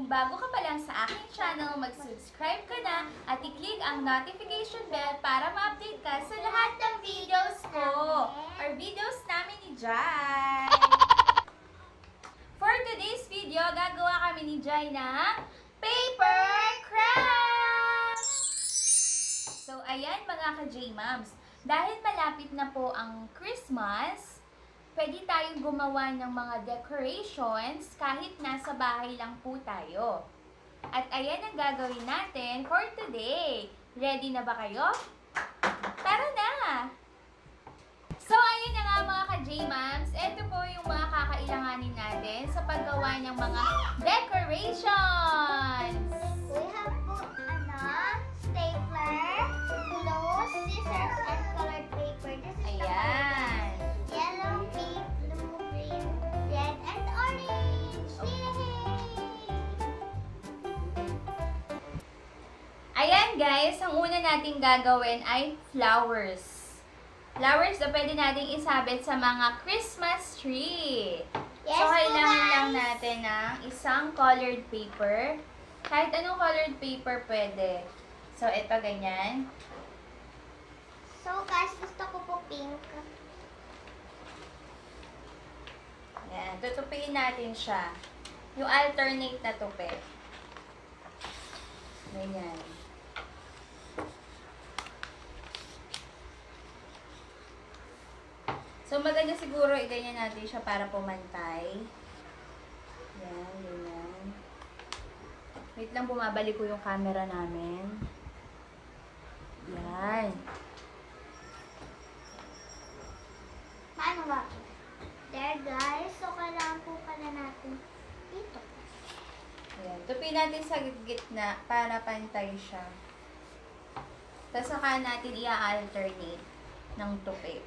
Kung bago ka pa lang sa aking channel, mag-subscribe ka na at i-click ang notification bell para ma-update ka sa lahat ng videos ko or videos namin ni Jai. For today's video, gagawa kami ni Jai ng paper craft! So, ayan mga ka-J-Moms. Dahil malapit na po ang Christmas, pwede tayong gumawa ng mga decorations kahit nasa bahay lang po tayo. At ayan ang gagawin natin for today. Ready na ba kayo? Tara na! So, ayun na nga mga ka-J-Moms. Ito po yung mga kakailanganin natin sa paggawa ng mga decorations. We have put stapler, glue, scissors, and colored paper. This is Ayan. the yellow, pink, blue, green, red, and orange. Yay! Ayan guys, ang una nating gagawin ay flowers. Flowers na pwede nating isabit sa mga Christmas tree. Yes, So, po, kailangan guys. lang natin ng isang colored paper. Kahit anong colored paper pwede. So, ito ganyan. So guys, gusto ko po pink. Ayan, tutupiin natin siya. Yung alternate na tupi. Ganyan. So, maganda siguro i-ganyan natin siya para pumantay. Yan, ganyan. Wait lang, bumabalik ko yung camera namin. Yan. Paano ba? There guys, so kailangan po pala natin dito. Ayan. Tupi natin sa gitna para pantay siya. Tapos saka natin i-alternate ng tupi.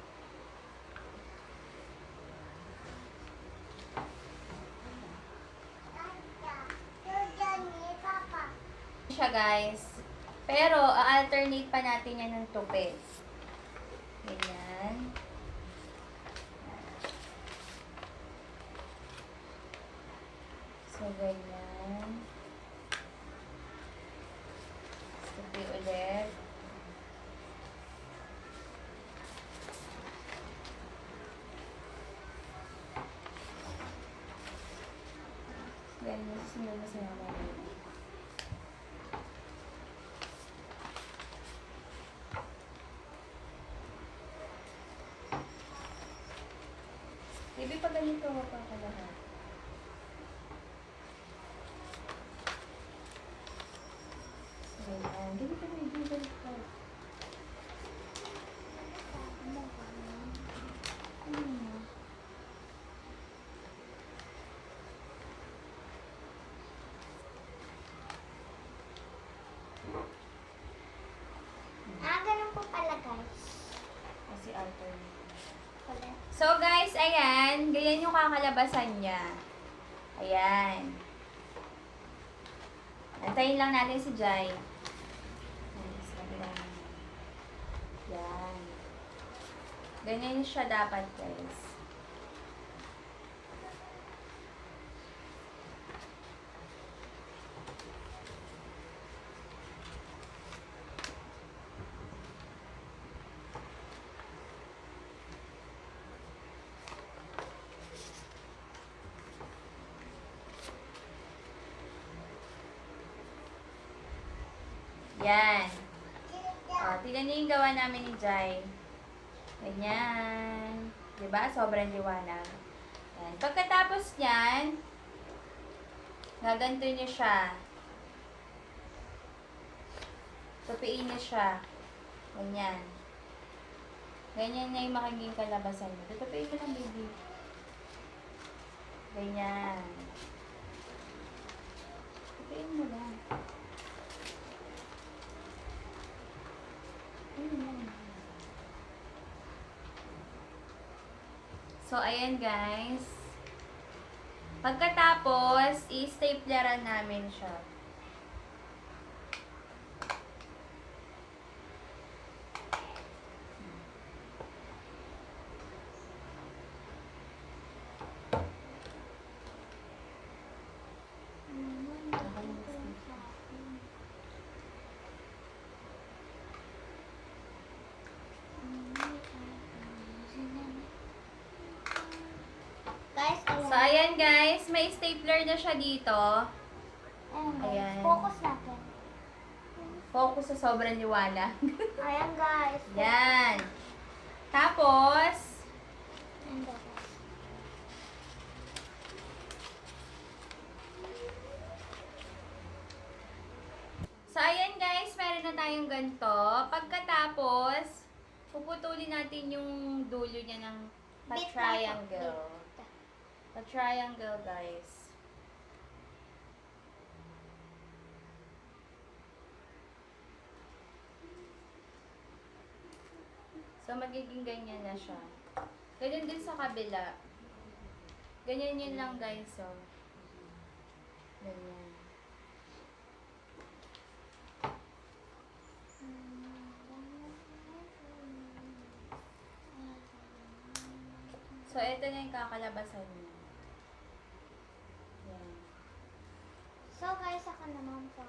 Siya guys. Pero, a-alternate pa natin yan ng tupi. Ganyan. So, ganyan. Tupi ulit. Ganyan. Sunod na sinama rin. Ibig pa ganito mo pa ka lahat. Ganyan. Ganito mo ibigay ka. Ganun po pala guys. Kasi alternate. Pala. So guys, ayan. Ganyan yung kakalabasan niya. Ayan. Antayin lang natin si Jai. Ayan, sabi lang. Yan. Ganyan siya dapat guys. Yan. O, tignan niyo yung gawa namin ni Jai. Ganyan. Diba? Sobrang liwanag. Yan. Pagkatapos niyan, gaganto niyo siya. Tupiin niyo siya. Ganyan. Ganyan na yung magiging kalabasan mo. Tutupiin mo lang, baby. Ganyan. Tupiin mo lang. So, ayan guys. Pagkatapos, i-stapleran namin siya. So, ayan guys, may stapler na siya dito. Ayan guys, Ayan. focus natin. Focus sa sobrang liwanag. Ayan guys. Yan. Tapos, Ayan guys. so ayan guys, meron na tayong ganito. Pagkatapos, puputulin natin yung dulo niya ng Bit lang po, pa-triangle. bit. Pa-triangle guys. So, magiging ganyan na siya. Ganyan din sa kabila. Ganyan yun lang guys, oh. Ganyan. So, ito na yung kakalabasan niya. Yan. So guys, ako naman po.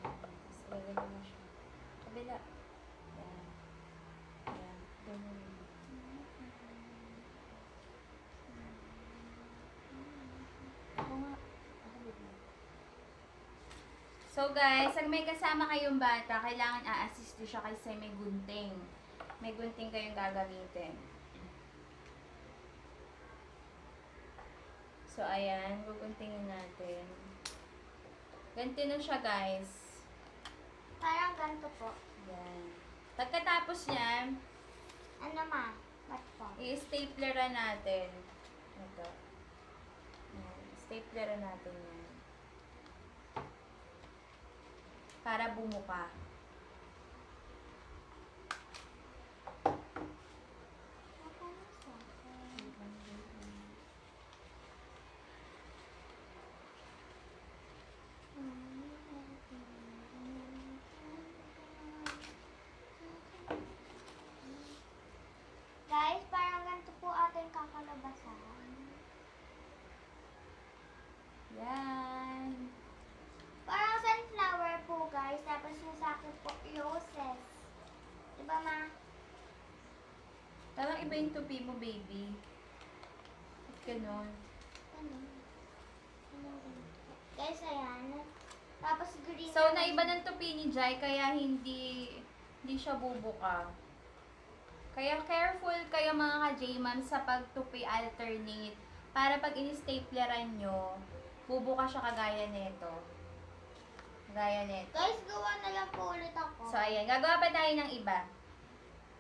Tapos, ganyan na siya. Kabila. Yan. Yan. Ganyan. Ako nga. Ako din. So guys, pag may kasama kayong bata, kailangan a-assist nyo siya kasi may gunting. May gunting kayong gagamitin. So ayan, guguntingin natin. Ganito na siya guys. Parang ganito po. Yan. Pagkatapos niyan, Ano ma? Ba't po? i-stapleran natin. Ito. Yan. Stapleran natin yan. Para bumuka. Guys, parang ganito po ating kakalabasan. Yan. Parang sunflower po guys, tapos yung sa akin po, roses. Diba ma? Parang iba yung tupi mo, baby. Ba't ganon? Ano? Ano ganito? Guys, ayan. Tapos green. So, naiba ng tupi ni Jai, kaya hindi siya bubuka. Kaya careful kayo mga ka-J-ma'am sa pagtupi alternate. Para pag in-stapleran nyo, bubuka siya kagaya nito. Kagaya nito. Guys, gawa na lang po ulit ako. So, ayan. Gagawa pa tayo ng iba.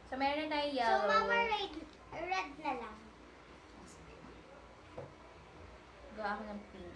So, meron na tayong So, yellow. mama, red na lang. Gawa ako ng pink.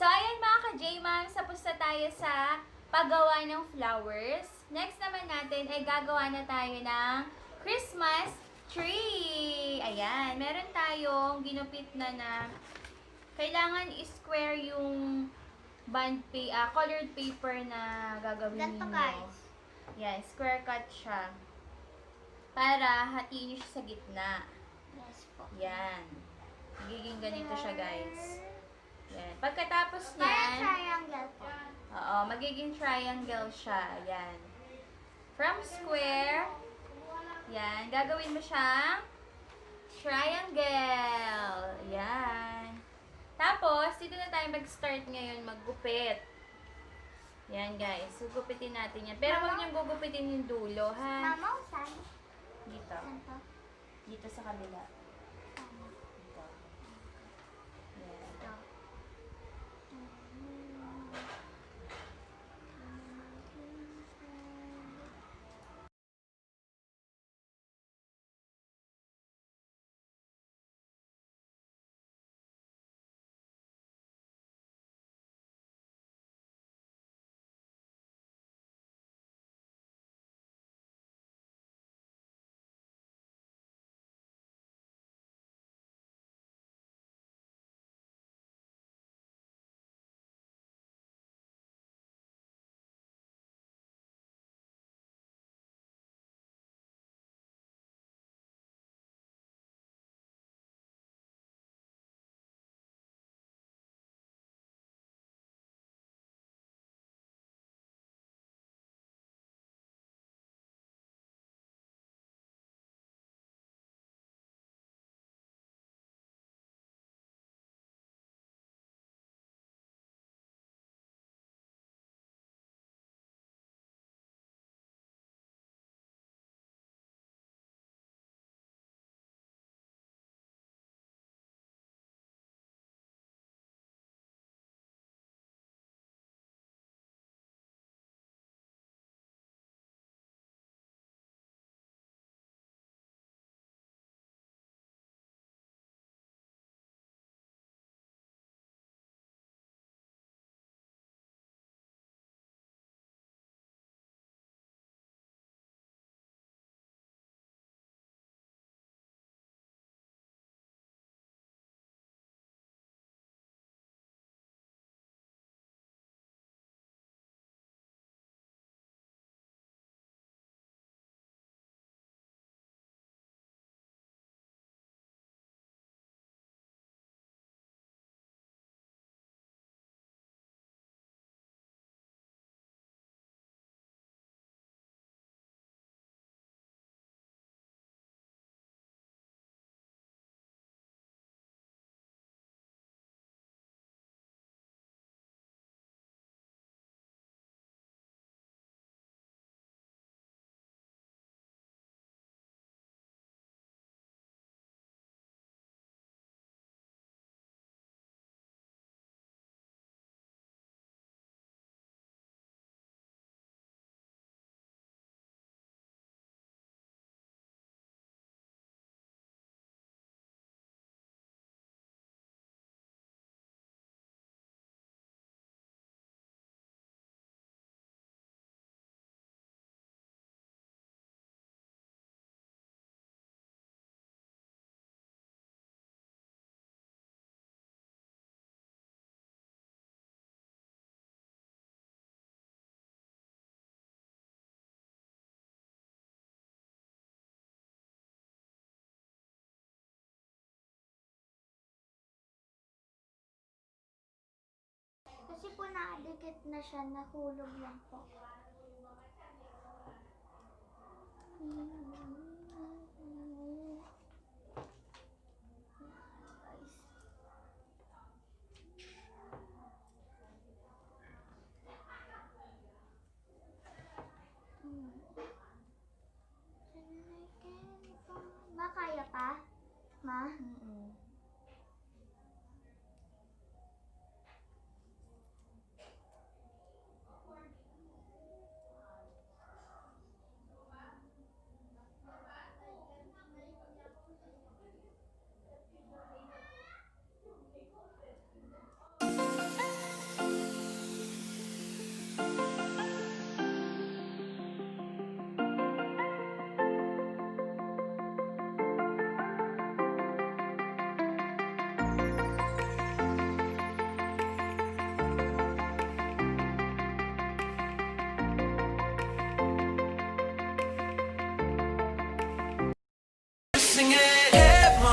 So, ayan mga ka-J-Ma'am, tapos na tayo sa paggawa ng flowers. Next naman natin ay gagawa na tayo ng Christmas tree. Ayan, meron tayong ginupit na kailangan square yung colored paper na gagawin Ganito ninyo. guys. Yan, square cut siya. Para hatiin nyo siya sa gitna. Yes po. Yan. Magiging ganito siya, guys. Yan. Pagkatapos Parang niyan, triangle po. oo, magiging triangle siya. Yan. From square, yan, gagawin mo siyang triangle. Yan. Tapos, dito na tayo mag-start ngayon maggupit. Yan, guys. Gugupitin natin yan. Pero huwag niyong gugupitin yung dulo, ha? Mama, saan? Dito. Saan to? Dito sa kabila. Tama. Dito. Yan. Ito. Kasi po nakadikit na siya, nahulog lang po. Guys. Ma, kaya pa? Ma?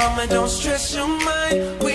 mama, don't stress your mind.